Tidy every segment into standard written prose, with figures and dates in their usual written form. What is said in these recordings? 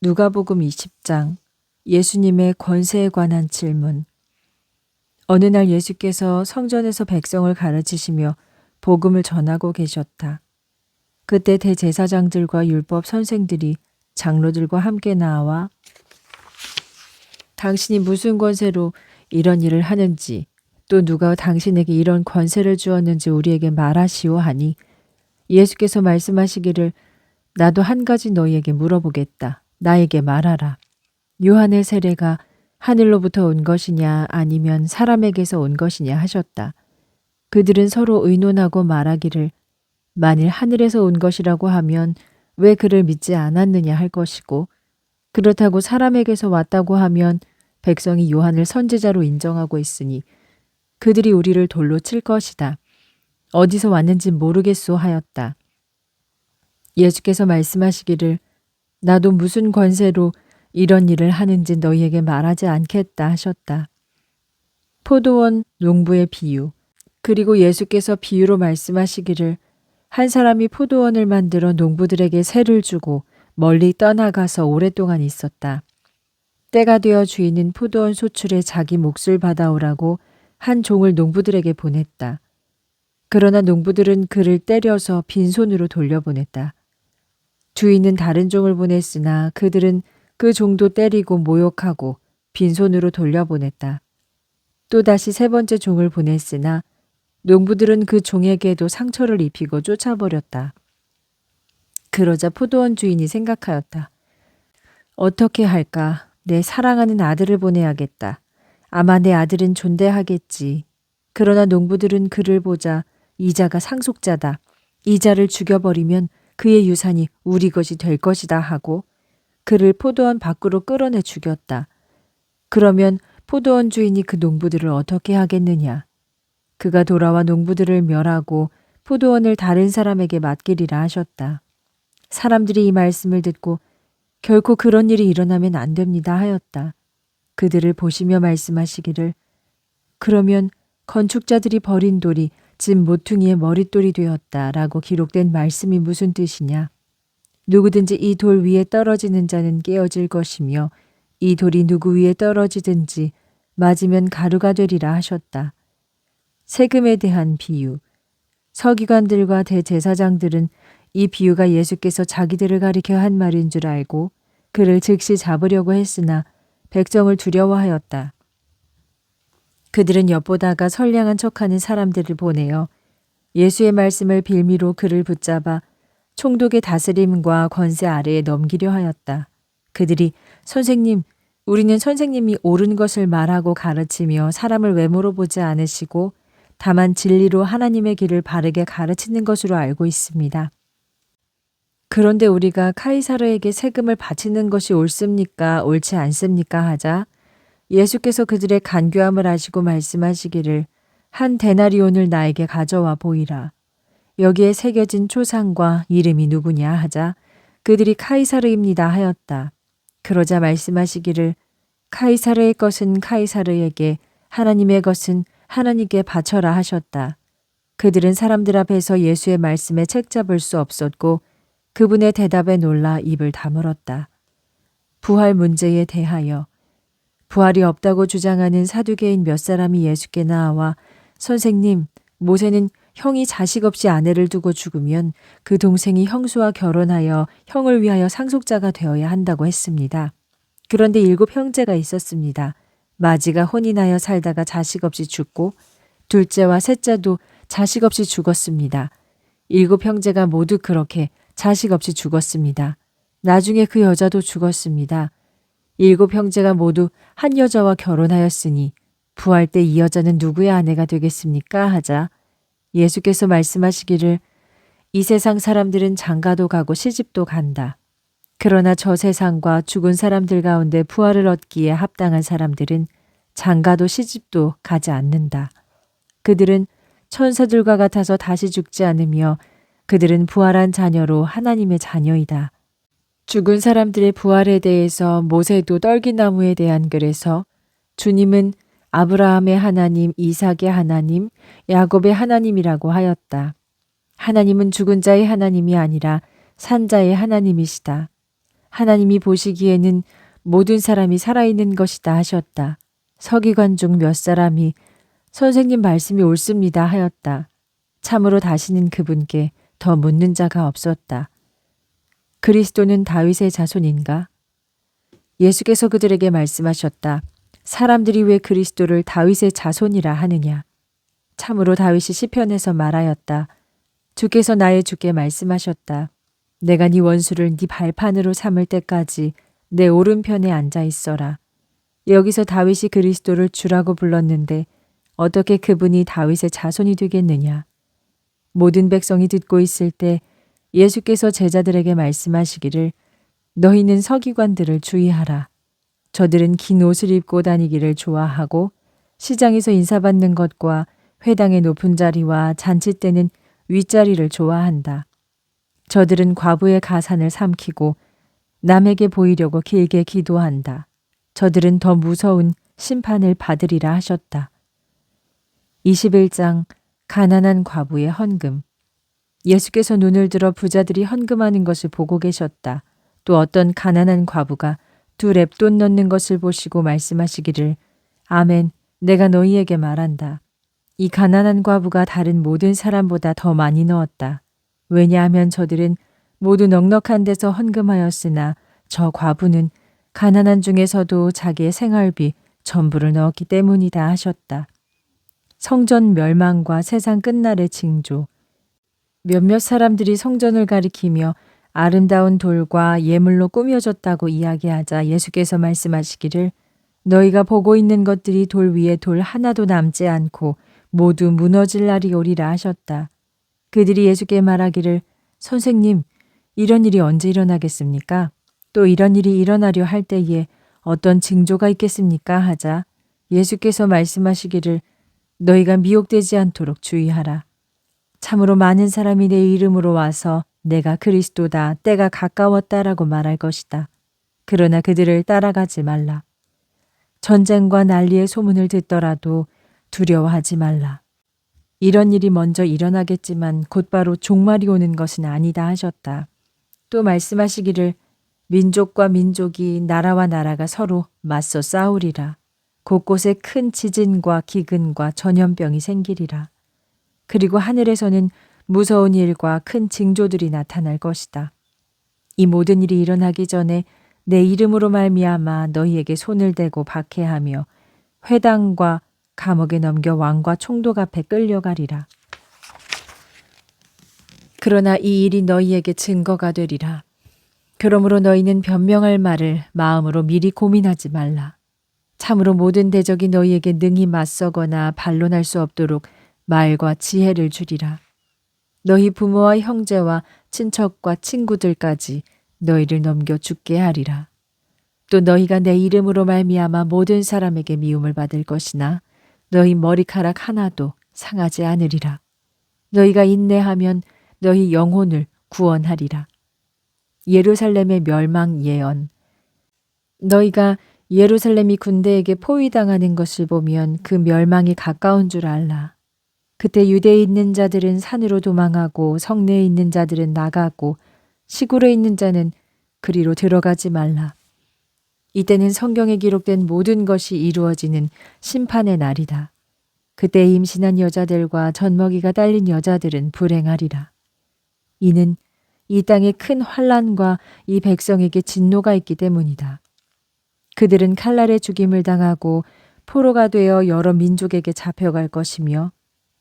누가복음 20장 예수님의 권세에 관한 질문. 어느 날 예수께서 성전에서 백성을 가르치시며 복음을 전하고 계셨다. 그때 대제사장들과 율법 선생들이 장로들과 함께 나와 당신이 무슨 권세로 이런 일을 하는지 또 누가 당신에게 이런 권세를 주었는지 우리에게 말하시오 하니 예수께서 말씀하시기를 나도 한 가지 너희에게 물어보겠다. 나에게 말하라. 요한의 세례가 하늘로부터 온 것이냐 아니면 사람에게서 온 것이냐 하셨다. 그들은 서로 의논하고 말하기를 만일 하늘에서 온 것이라고 하면 왜 그를 믿지 않았느냐 할 것이고 그렇다고 사람에게서 왔다고 하면 백성이 요한을 선지자로 인정하고 있으니 그들이 우리를 돌로 칠 것이다. 어디서 왔는지 모르겠소 하였다. 예수께서 말씀하시기를 나도 무슨 권세로 이런 일을 하는지 너희에게 말하지 않겠다 하셨다. 포도원 농부의 비유. 그리고 예수께서 비유로 말씀하시기를 한 사람이 포도원을 만들어 농부들에게 세를 주고 멀리 떠나가서 오랫동안 있었다. 때가 되어 주인은 포도원 소출에 자기 몫을 받아오라고 한 종을 농부들에게 보냈다. 그러나 농부들은 그를 때려서 빈손으로 돌려보냈다. 주인은 다른 종을 보냈으나 그들은 그 종도 때리고 모욕하고 빈손으로 돌려보냈다. 또다시 세 번째 종을 보냈으나 농부들은 그 종에게도 상처를 입히고 쫓아버렸다. 그러자 포도원 주인이 생각하였다. 어떻게 할까? 내 사랑하는 아들을 보내야겠다. 아마 내 아들은 존대하겠지. 그러나 농부들은 그를 보자 이자가 상속자다. 이자를 죽여버리면 그의 유산이 우리 것이 될 것이다 하고 그를 포도원 밖으로 끌어내 죽였다. 그러면 포도원 주인이 그 농부들을 어떻게 하겠느냐. 그가 돌아와 농부들을 멸하고 포도원을 다른 사람에게 맡기리라 하셨다. 사람들이 이 말씀을 듣고 결코 그런 일이 일어나면 안 됩니다 하였다. 그들을 보시며 말씀하시기를 그러면 건축자들이 버린 돌이 집 모퉁이의 머릿돌이 되었다라고 기록된 말씀이 무슨 뜻이냐. 누구든지 이 돌 위에 떨어지는 자는 깨어질 것이며 이 돌이 누구 위에 떨어지든지 맞으면 가루가 되리라 하셨다. 세금에 대한 비유. 서기관들과 대제사장들은 이 비유가 예수께서 자기들을 가리켜 한 말인 줄 알고 그를 즉시 잡으려고 했으나 백성을 두려워하였다. 그들은 엿보다가 선량한 척하는 사람들을 보내어 예수의 말씀을 빌미로 그를 붙잡아 총독의 다스림과 권세 아래에 넘기려 하였다. 그들이 선생님, 우리는 선생님이 옳은 것을 말하고 가르치며 사람을 외모로 보지 않으시고 다만 진리로 하나님의 길을 바르게 가르치는 것으로 알고 있습니다. 그런데 우리가 카이사르에게 세금을 바치는 것이 옳습니까? 옳지 않습니까? 하자 예수께서 그들의 간교함을 아시고 말씀하시기를 한 데나리온을 나에게 가져와 보이라. 여기에 새겨진 초상과 이름이 누구냐 하자 그들이 카이사르입니다 하였다. 그러자 말씀하시기를 카이사르의 것은 카이사르에게 하나님의 것은 하나님께 바쳐라 하셨다. 그들은 사람들 앞에서 예수의 말씀에 책잡을 수 없었고 그분의 대답에 놀라 입을 다물었다. 부활 문제에 대하여 부활이 없다고 주장하는 사두개인 몇 사람이 예수께 나와 선생님, 모세는 형이 자식 없이 아내를 두고 죽으면 그 동생이 형수와 결혼하여 형을 위하여 상속자가 되어야 한다고 했습니다. 그런데 7 형제가 있었습니다. 마지가 혼인하여 살다가 자식 없이 죽고 둘째와 셋째도 자식 없이 죽었습니다. 7 형제가 모두 그렇게 자식 없이 죽었습니다. 나중에 그 여자도 죽었습니다. 7 형제가 모두 한 여자와 결혼하였으니 부활 때 이 여자는 누구의 아내가 되겠습니까? 하자 예수께서 말씀하시기를 이 세상 사람들은 장가도 가고 시집도 간다. 그러나 저 세상과 죽은 사람들 가운데 부활을 얻기에 합당한 사람들은 장가도 시집도 가지 않는다. 그들은 천사들과 같아서 다시 죽지 않으며 그들은 부활한 자녀로 하나님의 자녀이다. 죽은 사람들의 부활에 대해서 모세도 떨기나무에 대한 글에서 주님은 아브라함의 하나님, 이삭의 하나님, 야곱의 하나님이라고 하였다. 하나님은 죽은 자의 하나님이 아니라 산 자의 하나님이시다. 하나님이 보시기에는 모든 사람이 살아있는 것이다 하셨다. 서기관 중 몇 사람이 선생님 말씀이 옳습니다 하였다. 참으로 다시는 그분께 더 묻는 자가 없었다. 그리스도는 다윗의 자손인가? 예수께서 그들에게 말씀하셨다. 사람들이 왜 그리스도를 다윗의 자손이라 하느냐? 참으로 다윗이 시편에서 말하였다. 주께서 나의 주께 말씀하셨다. 내가 네 원수를 네 발판으로 삼을 때까지 내 오른편에 앉아 있어라. 여기서 다윗이 그리스도를 주라고 불렀는데 어떻게 그분이 다윗의 자손이 되겠느냐? 모든 백성이 듣고 있을 때 예수께서 제자들에게 말씀하시기를 너희는 서기관들을 주의하라. 저들은 긴 옷을 입고 다니기를 좋아하고 시장에서 인사받는 것과 회당의 높은 자리와 잔치 때는 윗자리를 좋아한다. 저들은 과부의 가산을 삼키고 남에게 보이려고 길게 기도한다. 저들은 더 무서운 심판을 받으리라 하셨다. 21장 가난한 과부의 헌금. 예수께서 눈을 들어 부자들이 헌금하는 것을 보고 계셨다. 또 어떤 가난한 과부가 2렙돈 넣는 것을 보시고 말씀하시기를 아멘, 내가 너희에게 말한다. 이 가난한 과부가 다른 모든 사람보다 더 많이 넣었다. 왜냐하면 저들은 모두 넉넉한 데서 헌금하였으나 저 과부는 가난한 중에서도 자기의 생활비 전부를 넣었기 때문이다 하셨다. 성전 멸망과 세상 끝날의 징조. 몇몇 사람들이 성전을 가리키며 아름다운 돌과 예물로 꾸며졌다고 이야기하자 예수께서 말씀하시기를 너희가 보고 있는 것들이 돌 위에 돌 하나도 남지 않고 모두 무너질 날이 오리라 하셨다. 그들이 예수께 말하기를 선생님, 이런 일이 언제 일어나겠습니까? 또 이런 일이 일어나려 할 때에 어떤 징조가 있겠습니까? 하자 예수께서 말씀하시기를 너희가 미혹되지 않도록 주의하라. 참으로 많은 사람이 내 이름으로 와서 내가 그리스도다, 때가 가까웠다라고 말할 것이다. 그러나 그들을 따라가지 말라. 전쟁과 난리의 소문을 듣더라도 두려워하지 말라. 이런 일이 먼저 일어나겠지만 곧바로 종말이 오는 것은 아니다 하셨다. 또 말씀하시기를 민족과 민족이 나라와 나라가 서로 맞서 싸우리라. 곳곳에 큰 지진과 기근과 전염병이 생기리라. 그리고 하늘에서는 무서운 일과 큰 징조들이 나타날 것이다. 이 모든 일이 일어나기 전에 내 이름으로 말미암아 너희에게 손을 대고 박해하며 회당과 감옥에 넘겨 왕과 총독 앞에 끌려가리라. 그러나 이 일이 너희에게 증거가 되리라. 그러므로 너희는 변명할 말을 마음으로 미리 고민하지 말라. 참으로 모든 대적이 너희에게 능히 맞서거나 반론할 수 없도록 말과 지혜를 주리라. 너희 부모와 형제와 친척과 친구들까지 너희를 넘겨 죽게 하리라. 또 너희가 내 이름으로 말미암아 모든 사람에게 미움을 받을 것이나 너희 머리카락 하나도 상하지 않으리라. 너희가 인내하면 너희 영혼을 구원하리라. 예루살렘의 멸망 예언. 너희가 예루살렘이 군대에게 포위당하는 것을 보면 그 멸망이 가까운 줄 알라. 그때 유대에 있는 자들은 산으로 도망하고 성내에 있는 자들은 나가고 시골에 있는 자는 그리로 들어가지 말라. 이때는 성경에 기록된 모든 것이 이루어지는 심판의 날이다. 그때 임신한 여자들과 젖먹이가 딸린 여자들은 불행하리라. 이는 이 땅에 큰 환난과 이 백성에게 진노가 있기 때문이다. 그들은 칼날에 죽임을 당하고 포로가 되어 여러 민족에게 잡혀갈 것이며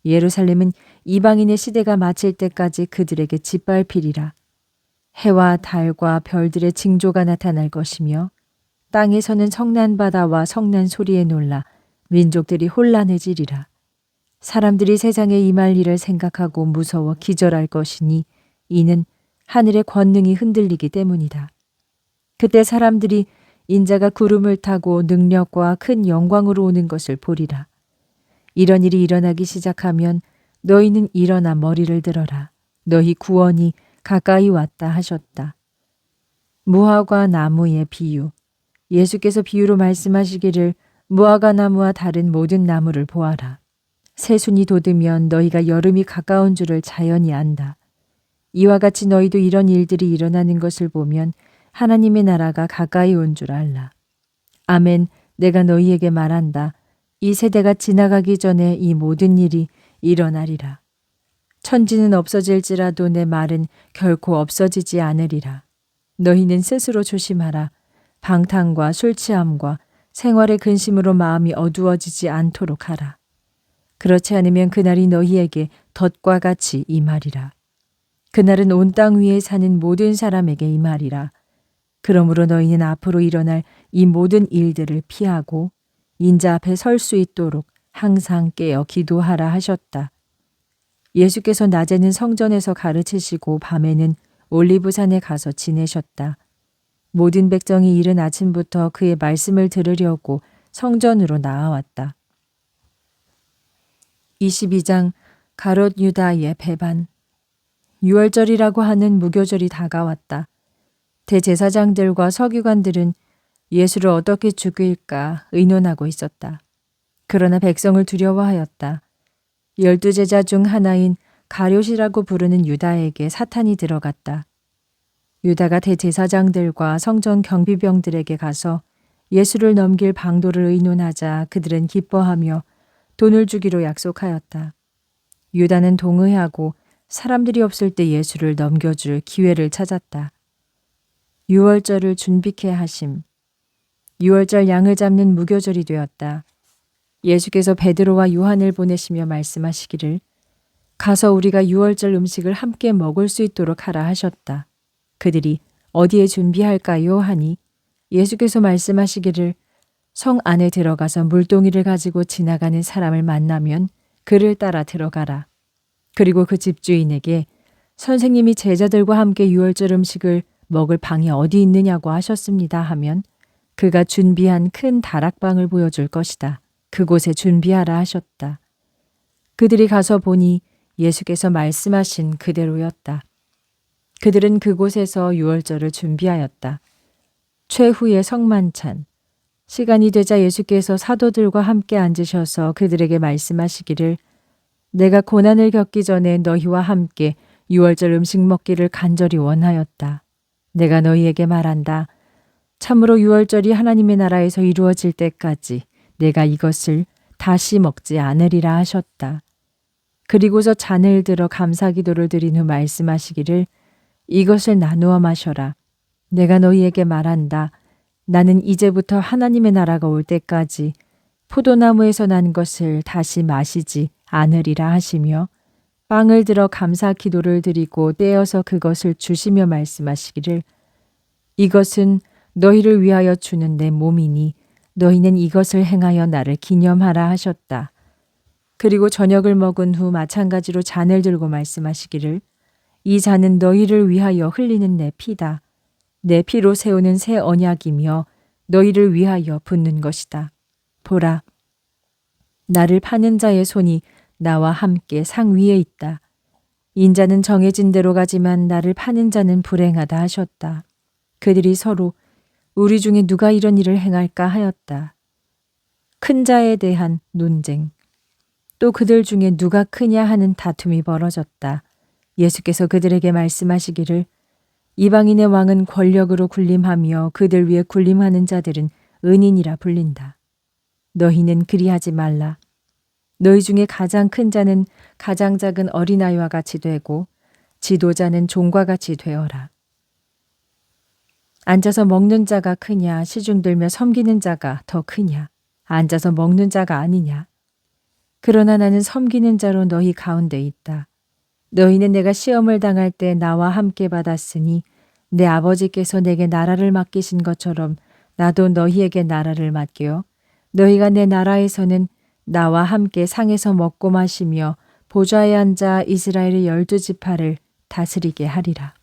예루살렘은 이방인의 시대가 마칠 때까지 그들에게 짓밟히리라. 해와 달과 별들의 징조가 나타날 것이며 땅에서는 성난 바다와 성난 소리에 놀라 민족들이 혼란해지리라. 사람들이 세상에 임할 일을 생각하고 무서워 기절할 것이니 이는 하늘의 권능이 흔들리기 때문이다. 그때 사람들이 인자가 구름을 타고 능력과 큰 영광으로 오는 것을 보리라. 이런 일이 일어나기 시작하면 너희는 일어나 머리를 들어라. 너희 구원이 가까이 왔다 하셨다. 무화과 나무의 비유. 예수께서 비유로 말씀하시기를 무화과 나무와 다른 모든 나무를 보아라. 새순이 돋으면 너희가 여름이 가까운 줄을 자연히 안다. 이와 같이 너희도 이런 일들이 일어나는 것을 보면 하나님의 나라가 가까이 온 줄 알라. 아멘, 내가 너희에게 말한다. 이 세대가 지나가기 전에 이 모든 일이 일어나리라. 천지는 없어질지라도 내 말은 결코 없어지지 않으리라. 너희는 스스로 조심하라. 방탕과 술 취함과 생활의 근심으로 마음이 어두워지지 않도록 하라. 그렇지 않으면 그날이 너희에게 덫과 같이 임하리라. 그날은 온 땅 위에 사는 모든 사람에게 임하리라. 그러므로 너희는 앞으로 일어날 이 모든 일들을 피하고 인자 앞에 설 수 있도록 항상 깨어 기도하라 하셨다. 예수께서 낮에는 성전에서 가르치시고 밤에는 올리브산에 가서 지내셨다. 모든 백성이 이른 아침부터 그의 말씀을 들으려고 성전으로 나아왔다. 22장 가롯 유다의 배반. 유월절이라고 하는 무교절이 다가왔다. 대제사장들과 서기관들은 예수를 어떻게 죽일까 의논하고 있었다. 그러나 백성을 두려워하였다. 12제자 중 하나인 가룟이라고 부르는 유다에게 사탄이 들어갔다. 유다가 대제사장들과 성전 경비병들에게 가서 예수를 넘길 방도를 의논하자 그들은 기뻐하며 돈을 주기로 약속하였다. 유다는 동의하고 사람들이 없을 때 예수를 넘겨줄 기회를 찾았다. 유월절을 준비케 하심. 유월절 양을 잡는 무교절이 되었다. 예수께서 베드로와 요한을 보내시며 말씀하시기를 가서 우리가 유월절 음식을 함께 먹을 수 있도록 하라 하셨다. 그들이 어디에 준비할까요? 하니 예수께서 말씀하시기를 성 안에 들어가서 물동이를 가지고 지나가는 사람을 만나면 그를 따라 들어가라. 그리고 그 집주인에게 선생님이 제자들과 함께 유월절 음식을 먹을 방이 어디 있느냐고 하셨습니다 하면 그가 준비한 큰 다락방을 보여줄 것이다. 그곳에 준비하라 하셨다. 그들이 가서 보니 예수께서 말씀하신 그대로였다. 그들은 그곳에서 유월절을 준비하였다. 최후의 성만찬. 시간이 되자 예수께서 사도들과 함께 앉으셔서 그들에게 말씀하시기를 내가 고난을 겪기 전에 너희와 함께 유월절 음식 먹기를 간절히 원하였다. 내가 너희에게 말한다. 참으로 유월절이 하나님의 나라에서 이루어질 때까지 내가 이것을 다시 먹지 않으리라 하셨다. 그리고서 잔을 들어 감사기도를 드린 후 말씀하시기를 이것을 나누어 마셔라. 내가 너희에게 말한다. 나는 이제부터 하나님의 나라가 올 때까지 포도나무에서 난 것을 다시 마시지 않으리라 하시며 빵을 들어 감사 기도를 드리고 떼어서 그것을 주시며 말씀하시기를 이것은 너희를 위하여 주는 내 몸이니 너희는 이것을 행하여 나를 기념하라 하셨다. 그리고 저녁을 먹은 후 마찬가지로 잔을 들고 말씀하시기를 이 잔은 너희를 위하여 흘리는 내 피다. 내 피로 세우는 새 언약이며 너희를 위하여 붓는 것이다. 보라, 나를 파는 자의 손이 나와 함께 상 위에 있다. 인자는 정해진 대로 가지만 나를 파는 자는 불행하다 하셨다. 그들이 서로 우리 중에 누가 이런 일을 행할까 하였다. 큰 자에 대한 논쟁. 또 그들 중에 누가 크냐 하는 다툼이 벌어졌다. 예수께서 그들에게 말씀하시기를 이방인의 왕은 권력으로 군림하며 그들 위에 군림하는 자들은 은인이라 불린다. 너희는 그리하지 말라. 너희 중에 가장 큰 자는 가장 작은 어린아이와 같이 되고 지도자는 종과 같이 되어라. 앉아서 먹는 자가 크냐 시중들며 섬기는 자가 더 크냐 앉아서 먹는 자가 아니냐. 그러나 나는 섬기는 자로 너희 가운데 있다. 너희는 내가 시험을 당할 때 나와 함께 받았으니 내 아버지께서 내게 나라를 맡기신 것처럼 나도 너희에게 나라를 맡겨 너희가 내 나라에서는 나와 함께 상에서 먹고 마시며 보좌에 앉아 이스라엘의 12지파를 다스리게 하리라.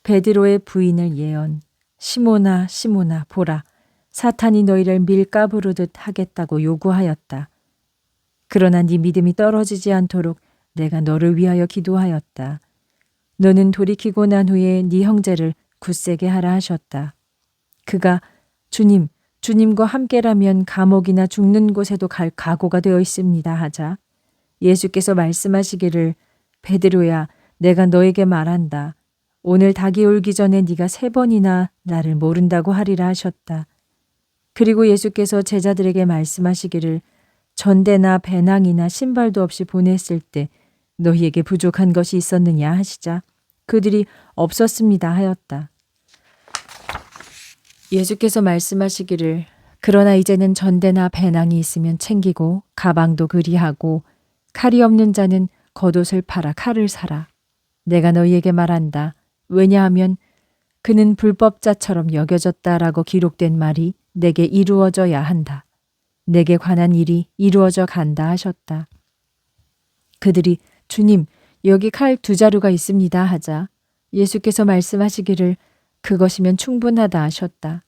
베드로의 부인을 예언. 시몬아 시몬아 보라 사탄이 너희를 밀가 부르듯 하겠다고 요구하였다. 그러나 네 믿음이 떨어지지 않도록 내가 너를 위하여 기도하였다. 너는 돌이키고 난 후에 네 형제를 굳세게 하라 하셨다. 그가 주님과 함께라면 감옥이나 죽는 곳에도 갈 각오가 되어 있습니다 하자 예수께서 말씀하시기를 베드로야 내가 너에게 말한다. 오늘 닭이 울기 전에 네가 3번이나 나를 모른다고 하리라 하셨다. 그리고 예수께서 제자들에게 말씀하시기를 전대나 배낭이나 신발도 없이 보냈을 때 너희에게 부족한 것이 있었느냐 하시자 그들이 없었습니다 하였다. 예수께서 말씀하시기를 그러나 이제는 전대나 배낭이 있으면 챙기고 가방도 그리하고 칼이 없는 자는 겉옷을 팔아 칼을 사라. 내가 너희에게 말한다. 왜냐하면 그는 불법자처럼 여겨졌다라고 기록된 말이 내게 이루어져야 한다. 내게 관한 일이 이루어져 간다 하셨다. 그들이 주님 여기 칼 2자루가 있습니다 하자 예수께서 말씀하시기를 그것이면 충분하다 하셨다.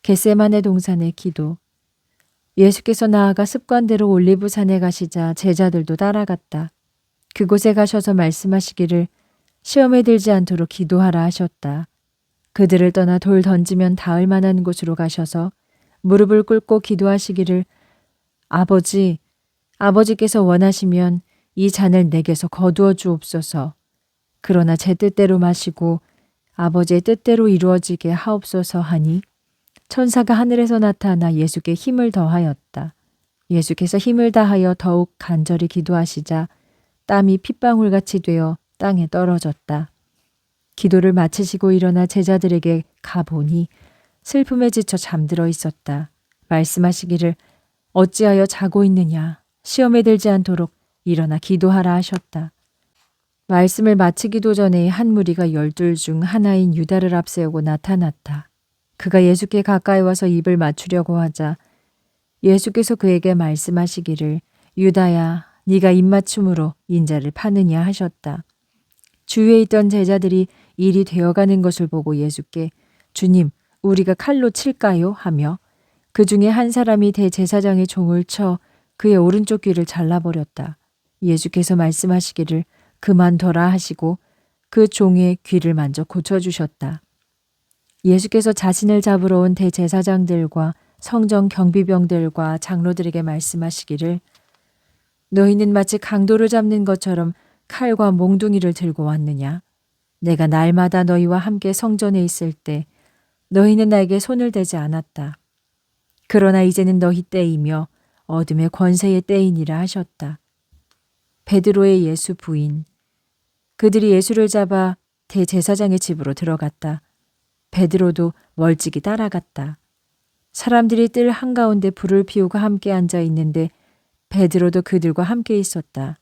겟세마네 동산의 기도. 예수께서 나아가 습관대로 올리브산에 가시자 제자들도 따라갔다. 그곳에 가셔서 말씀하시기를 시험에 들지 않도록 기도하라 하셨다. 그들을 떠나 돌 던지면 닿을 만한 곳으로 가셔서 무릎을 꿇고 기도하시기를 아버지께서 원하시면 이 잔을 내게서 거두어 주옵소서. 그러나 제 뜻대로 마시고 아버지의 뜻대로 이루어지게 하옵소서 하니 천사가 하늘에서 나타나 예수께 힘을 더하였다. 예수께서 힘을 다하여 더욱 간절히 기도하시자 땀이 핏방울같이 되어 땅에 떨어졌다. 기도를 마치시고 일어나 제자들에게 가보니 슬픔에 지쳐 잠들어 있었다. 말씀하시기를 어찌하여 자고 있느냐. 시험에 들지 않도록 일어나 기도하라 하셨다. 말씀을 마치기도 전에 한 무리가 12 중 하나인 유다를 앞세우고 나타났다. 그가 예수께 가까이 와서 입을 맞추려고 하자 예수께서 그에게 말씀하시기를 유다야 네가 입맞춤으로 인자를 파느냐 하셨다. 주위에 있던 제자들이 일이 되어가는 것을 보고 예수께 주님 우리가 칼로 칠까요? 하며 그 중에 한 사람이 대제사장의 종을 쳐 그의 오른쪽 귀를 잘라버렸다. 예수께서 말씀하시기를 그만둬라 하시고 그 종의 귀를 만져 고쳐주셨다. 예수께서 자신을 잡으러 온 대제사장들과 성전 경비병들과 장로들에게 말씀하시기를 너희는 마치 강도를 잡는 것처럼 칼과 몽둥이를 들고 왔느냐? 내가 날마다 너희와 함께 성전에 있을 때 너희는 나에게 손을 대지 않았다. 그러나 이제는 너희 때이며 어둠의 권세의 때이니라 하셨다. 베드로의 예수 부인. 그들이 예수를 잡아 대제사장의 집으로 들어갔다. 베드로도 멀찍이 따라갔다. 사람들이 뜰 한가운데 불을 피우고 함께 앉아 있는데 베드로도 그들과 함께 있었다.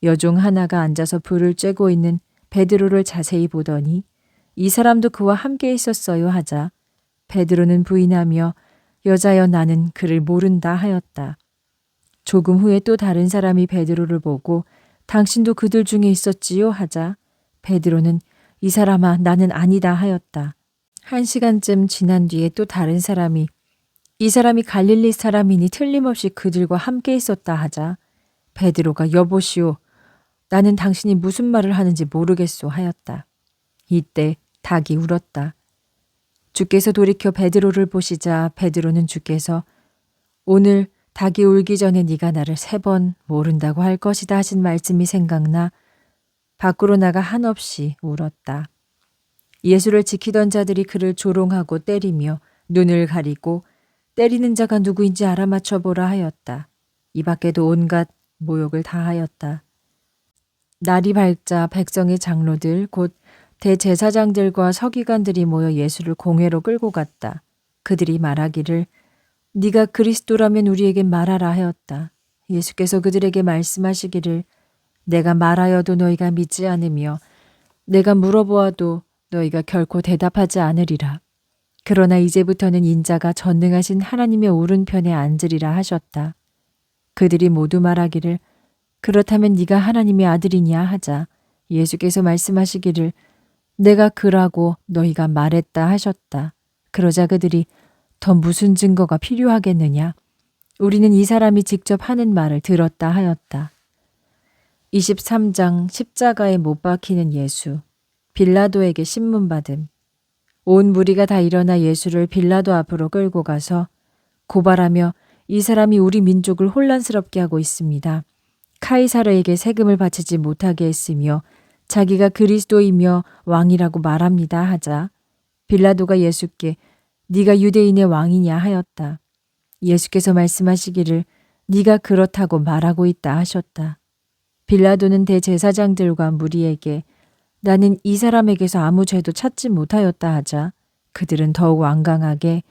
여종 하나가 앉아서 불을 쬐고 있는 베드로를 자세히 보더니 이 사람도 그와 함께 있었어요 하자 베드로는 부인하며 여자여 나는 그를 모른다 하였다. 조금 후에 또 다른 사람이 베드로를 보고 당신도 그들 중에 있었지요 하자 베드로는 이 사람아 나는 아니다 하였다. 1시간쯤 지난 뒤에 또 다른 사람이 이 사람이 갈릴리 사람이니 틀림없이 그들과 함께 있었다 하자 베드로가 여보시오 나는 당신이 무슨 말을 하는지 모르겠소 하였다. 이때 닭이 울었다. 주께서 돌이켜 베드로를 보시자 베드로는 주께서 오늘 닭이 울기 전에 네가 나를 3번 모른다고 할 것이다 하신 말씀이 생각나 밖으로 나가 한없이 울었다. 예수를 지키던 자들이 그를 조롱하고 때리며 눈을 가리고 때리는 자가 누구인지 알아맞혀보라 하였다. 이 밖에도 온갖 모욕을 다하였다. 날이 밝자 백성의 장로들 곧 대제사장들과 서기관들이 모여 예수를 공회로 끌고 갔다. 그들이 말하기를 네가 그리스도라면 우리에게 말하라 하였다. 예수께서 그들에게 말씀하시기를 내가 말하여도 너희가 믿지 않으며 내가 물어보아도 너희가 결코 대답하지 않으리라. 그러나 이제부터는 인자가 전능하신 하나님의 오른편에 앉으리라 하셨다. 그들이 모두 말하기를 그렇다면 네가 하나님의 아들이냐 하자 예수께서 말씀하시기를 내가 그라고 너희가 말했다 하셨다. 그러자 그들이 더 무슨 증거가 필요하겠느냐? 우리는 이 사람이 직접 하는 말을 들었다 하였다. 23장 십자가에 못 박히는 예수. 빌라도에게 신문받음. 온 무리가 다 일어나 예수를 빌라도 앞으로 끌고 가서 고발하며 이 사람이 우리 민족을 혼란스럽게 하고 있습니다. 카이사르에게 세금을 바치지 못하게 했으며 자기가 그리스도이며 왕이라고 말합니다 하자 빌라도가 예수께 네가 유대인의 왕이냐 하였다. 예수께서 말씀하시기를 네가 그렇다고 말하고 있다 하셨다. 빌라도는 대제사장들과 무리에게 나는 이 사람에게서 아무 죄도 찾지 못하였다 하자 그들은 더욱 완강하게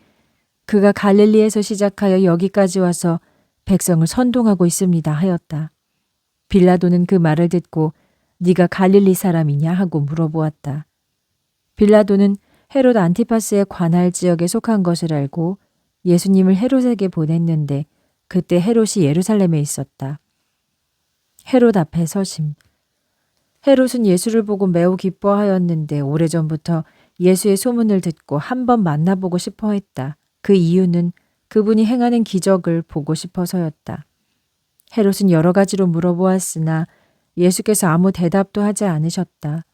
그가 갈릴리에서 시작하여 여기까지 와서 백성을 선동하고 있습니다 하였다. 빌라도는 그 말을 듣고 네가 갈릴리 사람이냐 하고 물어보았다. 빌라도는 헤롯 안티파스의 관할 지역에 속한 것을 알고 예수님을 헤롯에게 보냈는데 그때 헤롯이 예루살렘에 있었다. 헤롯 앞에 서심. 헤롯은 예수를 보고 매우 기뻐하였는데 오래전부터 예수의 소문을 듣고 한번 만나보고 싶어 했다. 그 이유는 그분이 행하는 기적을 보고 싶어서였다. 헤롯은 여러 가지로 물어보았으나 예수께서 아무 대답도 하지 않으셨다.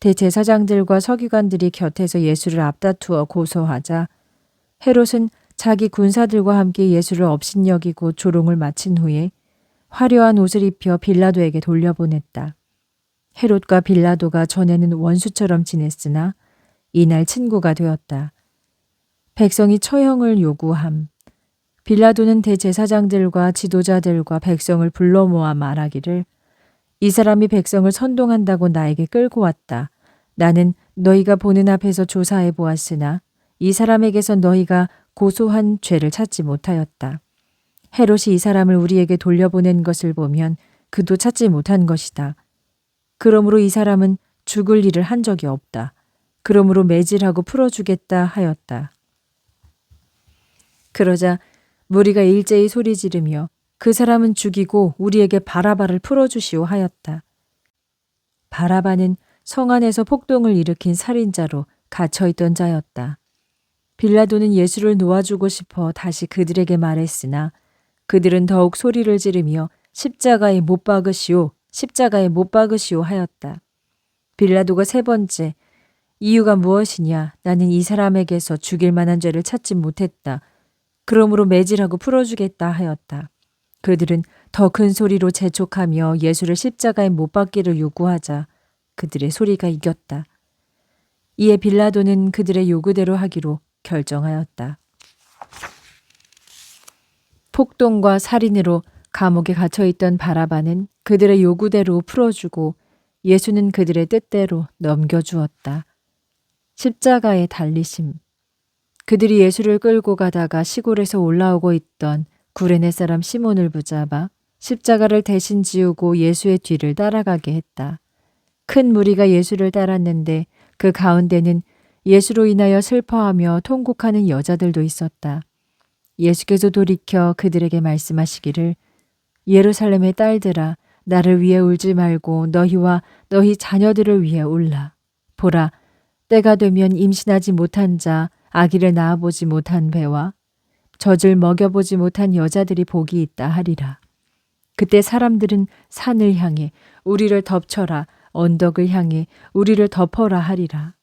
대제사장들과 서기관들이 곁에서 예수를 앞다투어 고소하자 헤롯은 자기 군사들과 함께 예수를 업신여기고 조롱을 마친 후에 화려한 옷을 입혀 빌라도에게 돌려보냈다. 헤롯과 빌라도가 전에는 원수처럼 지냈으나 이날 친구가 되었다. 백성이 처형을 요구함. 빌라도는 대제사장들과 지도자들과 백성을 불러 모아 말하기를 이 사람이 백성을 선동한다고 나에게 끌고 왔다. 나는 너희가 보는 앞에서 조사해 보았으나 이 사람에게서 너희가 고소한 죄를 찾지 못하였다. 헤롯이 이 사람을 우리에게 돌려보낸 것을 보면 그도 찾지 못한 것이다. 그러므로 이 사람은 죽을 일을 한 적이 없다. 그러므로 매질하고 풀어주겠다 하였다. 그러자 무리가 일제히 소리 지르며 그 사람은 죽이고 우리에게 바라바를 풀어주시오 하였다. 바라바는 성 안에서 폭동을 일으킨 살인자로 갇혀있던 자였다. 빌라도는 예수를 놓아주고 싶어 다시 그들에게 말했으나 그들은 더욱 소리를 지르며 십자가에 못 박으시오, 십자가에 못 박으시오 하였다. 빌라도가 세 번째, 이유가 무엇이냐? 나는 이 사람에게서 죽일 만한 죄를 찾지 못했다. 그러므로 매질하고 풀어주겠다 하였다. 그들은 더 큰 소리로 재촉하며 예수를 십자가에 못 박기를 요구하자 그들의 소리가 이겼다. 이에 빌라도는 그들의 요구대로 하기로 결정하였다. 폭동과 살인으로 감옥에 갇혀있던 바라바는 그들의 요구대로 풀어주고 예수는 그들의 뜻대로 넘겨주었다. 십자가에 달리심. 그들이 예수를 끌고 가다가 시골에서 올라오고 있던 구레네 사람 시몬을 붙잡아 십자가를 대신 지우고 예수의 뒤를 따라가게 했다. 큰 무리가 예수를 따랐는데 그 가운데는 예수로 인하여 슬퍼하며 통곡하는 여자들도 있었다. 예수께서 돌이켜 그들에게 말씀하시기를 예루살렘의 딸들아 나를 위해 울지 말고 너희와 너희 자녀들을 위해 울라. 보라 때가 되면 임신하지 못한 자 아기를 낳아보지 못한 배와 젖을 먹여보지 못한 여자들이 복이 있다 하리라. 그때 사람들은 산을 향해 우리를 덮쳐라 언덕을 향해 우리를 덮어라 하리라.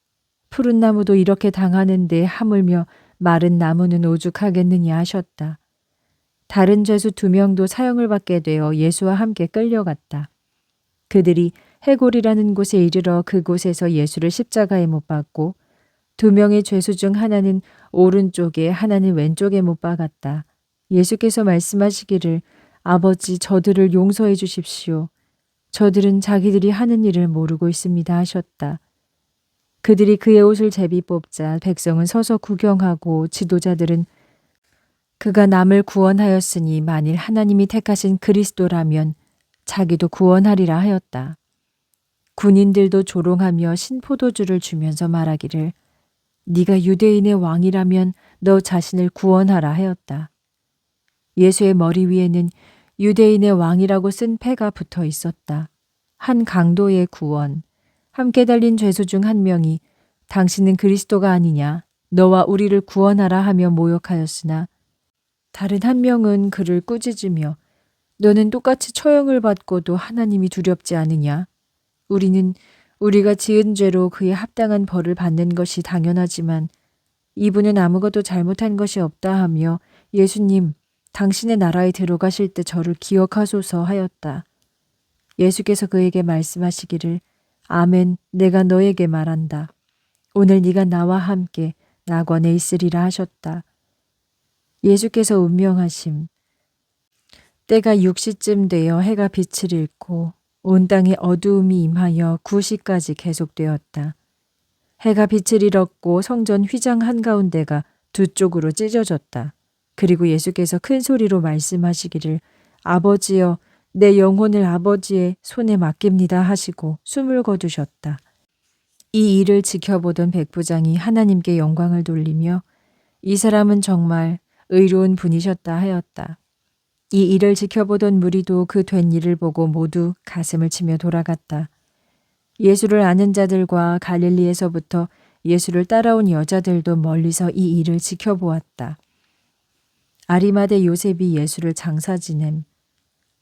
푸른 나무도 이렇게 당하는데 하물며 마른 나무는 오죽하겠느냐 하셨다. 다른 죄수 2명도 사형을 받게 되어 예수와 함께 끌려갔다. 그들이 해골이라는 곳에 이르러 그곳에서 예수를 십자가에 못 박고 2명의 죄수 중 하나는 오른쪽에 하나는 왼쪽에 못 박았다. 예수께서 말씀하시기를 아버지 저들을 용서해 주십시오. 저들은 자기들이 하는 일을 모르고 있습니다 하셨다. 그들이 그의 옷을 제비 뽑자 백성은 서서 구경하고 지도자들은 그가 남을 구원하였으니 만일 하나님이 택하신 그리스도라면 자기도 구원하리라 하였다. 군인들도 조롱하며 신포도주를 주면서 말하기를 네가 유대인의 왕이라면 너 자신을 구원하라 하였다. 예수의 머리 위에는 유대인의 왕이라고 쓴 패가 붙어 있었다. 한 강도의 구원. 함께 달린 죄수 중 한 명이 당신은 그리스도가 아니냐 너와 우리를 구원하라 하며 모욕하였으나 다른 한 명은 그를 꾸짖으며 너는 똑같이 처형을 받고도 하나님이 두렵지 않으냐? 우리가 지은 죄로 그에 합당한 벌을 받는 것이 당연하지만 이분은 아무것도 잘못한 것이 없다 하며 예수님, 당신의 나라에 들어가실 때 저를 기억하소서 하였다. 예수께서 그에게 말씀하시기를 아멘, 내가 너에게 말한다. 오늘 네가 나와 함께 낙원에 있으리라 하셨다. 예수께서 운명하심. 때가 6시쯤 되어 해가 빛을 잃고 온 땅에 어두움이 임하여 9시까지 계속되었다. 해가 빛을 잃었고 성전 휘장 한가운데가 두 쪽으로 찢어졌다. 그리고 예수께서 큰 소리로 말씀하시기를 아버지여 내 영혼을 아버지의 손에 맡깁니다 하시고 숨을 거두셨다. 이 일을 지켜보던 백부장이 하나님께 영광을 돌리며 이 사람은 정말 의로운 분이셨다 하였다. 이 일을 지켜보던 무리도 그 된 일을 보고 모두 가슴을 치며 돌아갔다. 예수를 아는 자들과 갈릴리에서부터 예수를 따라온 여자들도 멀리서 이 일을 지켜보았다. 아리마대 요셉이 예수를 장사 지냄.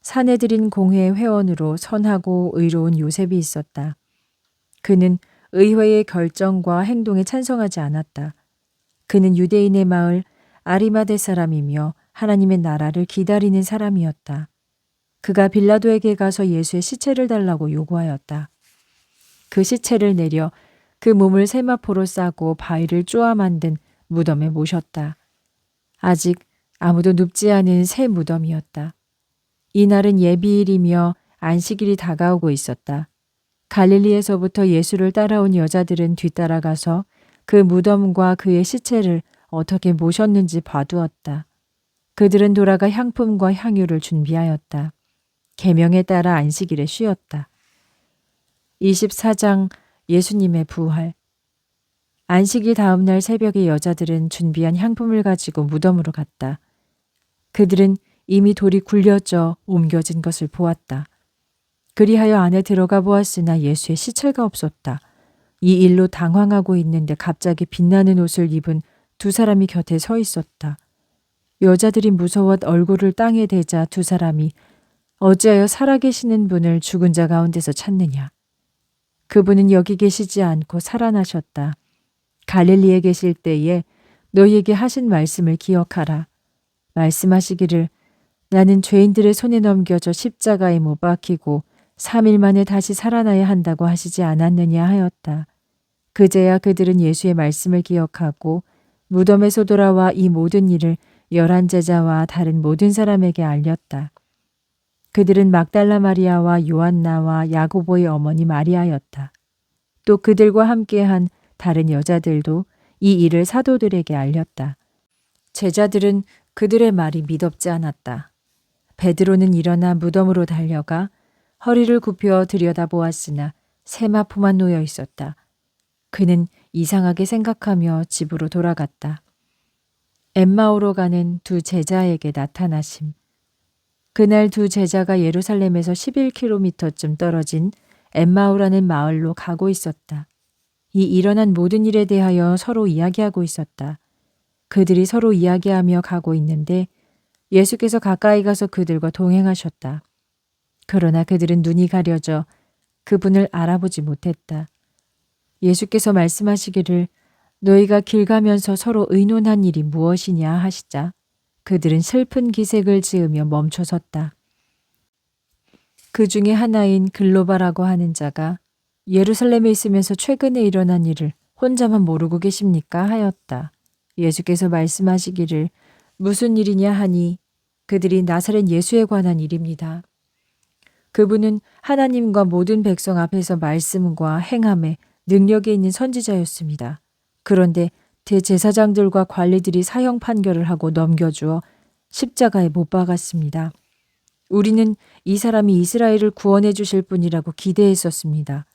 사내들인 공회의 회원으로 선하고 의로운 요셉이 있었다. 그는 의회의 결정과 행동에 찬성하지 않았다. 그는 유대인의 마을 아리마대 사람이며 하나님의 나라를 기다리는 사람이었다. 그가 빌라도에게 가서 예수의 시체를 달라고 요구하였다. 그 시체를 내려 그 몸을 세마포로 싸고 바위를 쪼아 만든 무덤에 모셨다. 아직 아무도 눕지 않은 새 무덤이었다. 이날은 예비일이며 안식일이 다가오고 있었다. 갈릴리에서부터 예수를 따라온 여자들은 뒤따라가서 그 무덤과 그의 시체를 어떻게 모셨는지 봐두었다. 그들은 돌아가 향품과 향유를 준비하였다. 계명에 따라 안식일에 쉬었다. 24장 예수님의 부활. 안식일 다음 날 새벽에 여자들은 준비한 향품을 가지고 무덤으로 갔다. 그들은 이미 돌이 굴려져 옮겨진 것을 보았다. 그리하여 안에 들어가 보았으나 예수의 시체가 없었다. 이 일로 당황하고 있는데 갑자기 빛나는 옷을 입은 두 사람이 곁에 서 있었다. 여자들이 무서워 얼굴을 땅에 대자 두 사람이 어찌하여 살아계시는 분을 죽은 자 가운데서 찾느냐. 그분은 여기 계시지 않고 살아나셨다. 갈릴리에 계실 때에 너희에게 하신 말씀을 기억하라. 말씀하시기를 나는 죄인들의 손에 넘겨져 십자가에 못 박히고 3일 만에 다시 살아나야 한다고 하시지 않았느냐 하였다. 그제야 그들은 예수의 말씀을 기억하고 무덤에서 돌아와 이 모든 일을 11 제자와 다른 모든 사람에게 알렸다. 그들은 막달라 마리아와 요한나와 야고보의 어머니 마리아였다. 또 그들과 함께한 다른 여자들도 이 일을 사도들에게 알렸다. 제자들은 그들의 말이 믿업지 않았다. 베드로는 일어나 무덤으로 달려가 허리를 굽혀 들여다보았으나 세마포만 놓여 있었다. 그는 이상하게 생각하며 집으로 돌아갔다. 엠마오로 가는 두 제자에게 나타나심. 그날 두 제자가 예루살렘에서 11km쯤 떨어진 엠마오라는 마을로 가고 있었다. 이 일어난 모든 일에 대하여 서로 이야기하고 있었다. 그들이 서로 이야기하며 가고 있는데 예수께서 가까이 가서 그들과 동행하셨다. 그러나 그들은 눈이 가려져 그분을 알아보지 못했다. 예수께서 말씀하시기를 너희가 길 가면서 서로 의논한 일이 무엇이냐 하시자 그들은 슬픈 기색을 지으며 멈춰섰다. 그 중에 하나인 글로바라고 하는 자가 예루살렘에 있으면서 최근에 일어난 일을 혼자만 모르고 계십니까? 하였다. 예수께서 말씀하시기를 무슨 일이냐 하니 그들이 나사렛 예수에 관한 일입니다. 그분은 하나님과 모든 백성 앞에서 말씀과 행함에 능력이 있는 선지자였습니다. 그런데 대제사장들과 관리들이 사형 판결을 하고 넘겨주어 십자가에 못 박았습니다. 우리는 이 사람이 이스라엘을 구원해 주실 분이라고 기대했었습니다.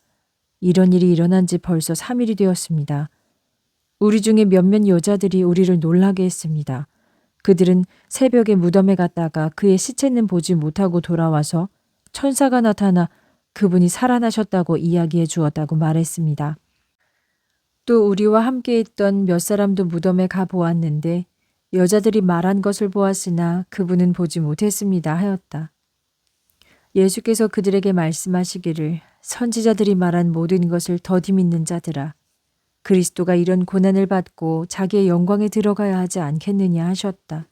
이런 일이 일어난 지 벌써 3일이 되었습니다. 우리 중에 몇몇 여자들이 우리를 놀라게 했습니다. 그들은 새벽에 무덤에 갔다가 그의 시체는 보지 못하고 돌아와서 천사가 나타나 그분이 살아나셨다고 이야기해 주었다고 말했습니다. 또 우리와 함께 있던 몇 사람도 무덤에 가 보았는데 여자들이 말한 것을 보았으나 그분은 보지 못했습니다 하였다. 예수께서 그들에게 말씀하시기를 선지자들이 말한 모든 것을 더디 믿는 자들아 그리스도가 이런 고난을 받고 자기의 영광에 들어가야 하지 않겠느냐 하셨다.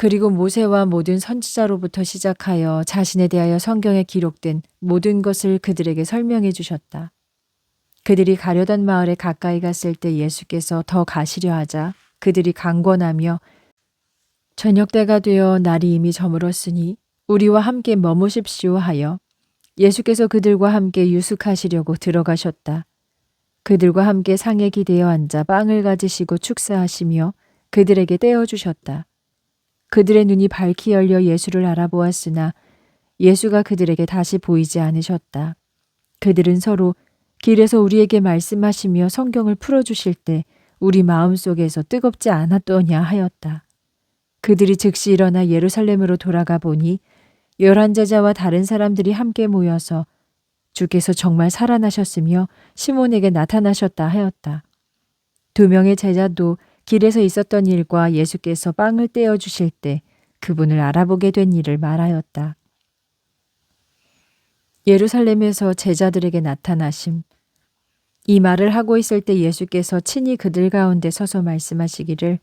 그리고 모세와 모든 선지자로부터 시작하여 자신에 대하여 성경에 기록된 모든 것을 그들에게 설명해 주셨다. 그들이 가려던 마을에 가까이 갔을 때 예수께서 더 가시려 하자 그들이 강권하며 저녁 때가 되어 날이 이미 저물었으니 우리와 함께 머무십시오 하여 예수께서 그들과 함께 유숙하시려고 들어가셨다. 그들과 함께 상에 기대어 앉아 빵을 가지시고 축사하시며 그들에게 떼어주셨다. 그들의 눈이 밝히 열려 예수를 알아보았으나 예수가 그들에게 다시 보이지 않으셨다. 그들은 서로 길에서 우리에게 말씀하시며 성경을 풀어주실 때 우리 마음속에서 뜨겁지 않았더냐 하였다. 그들이 즉시 일어나 예루살렘으로 돌아가 보니 11제자와 다른 사람들이 함께 모여서 주께서 정말 살아나셨으며 시몬에게 나타나셨다 하였다. 2명의 제자도 길에서 있었던 일과 예수께서 빵을 떼어 주실 때 그분을 알아보게 된 일을 말하였다. 예루살렘에서 제자들에게 나타나심. 이 말을 하고 있을 때 예수께서 친히 그들 가운데 서서 말씀하시기를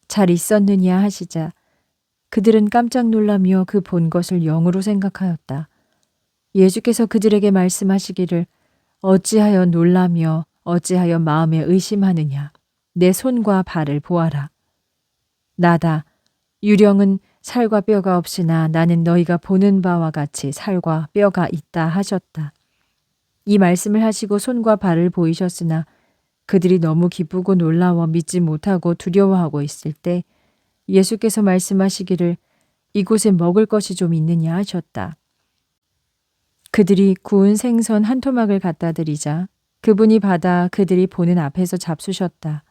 잘 있었느냐 하시자 그들은 깜짝 놀라며 그 본 것을 영으로 생각하였다. 예수께서 그들에게 말씀하시기를 어찌하여 놀라며 어찌하여 마음에 의심하느냐. 내 손과 발을 보아라. 나다. 유령은 살과 뼈가 없으나 나는 너희가 보는 바와 같이 살과 뼈가 있다 하셨다. 이 말씀을 하시고 손과 발을 보이셨으나 그들이 너무 기쁘고 놀라워 믿지 못하고 두려워하고 있을 때 예수께서 말씀하시기를 이곳에 먹을 것이 좀 있느냐 하셨다. 그들이 구운 생선 한 토막을 갖다 드리자 그분이 받아 그들이 보는 앞에서 잡수셨다.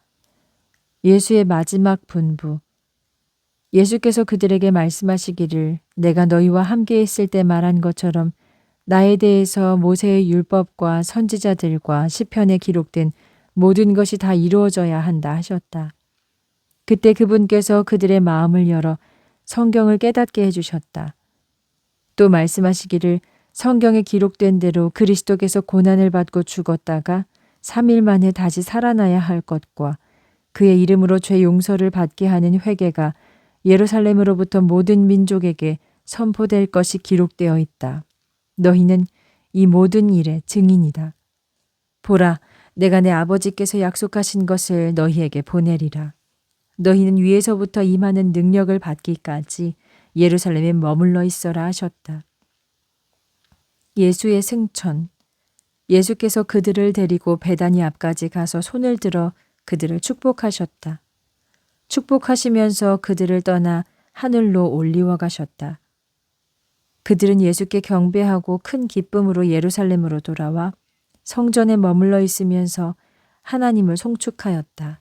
예수의 마지막 분부. 예수께서 그들에게 말씀하시기를 내가 너희와 함께 있을 때 말한 것처럼 나에 대해서 모세의 율법과 선지자들과 시편에 기록된 모든 것이 다 이루어져야 한다 하셨다. 그때 그분께서 그들의 마음을 열어 성경을 깨닫게 해주셨다. 또 말씀하시기를 성경에 기록된 대로 그리스도께서 고난을 받고 죽었다가 3일 만에 다시 살아나야 할 것과 그의 이름으로 죄 용서를 받게 하는 회개가 예루살렘으로부터 모든 민족에게 선포될 것이 기록되어 있다. 너희는 이 모든 일의 증인이다. 보라, 내가 내 아버지께서 약속하신 것을 너희에게 보내리라. 너희는 위에서부터 임하는 능력을 받기까지 예루살렘에 머물러 있어라 하셨다. 예수의 승천. 예수께서 그들을 데리고 베다니 앞까지 가서 손을 들어 그들을 축복하셨다. 축복하시면서 그들을 떠나 하늘로 올리워 가셨다. 그들은 예수께 경배하고 큰 기쁨으로 예루살렘으로 돌아와 성전에 머물러 있으면서 하나님을 송축하였다.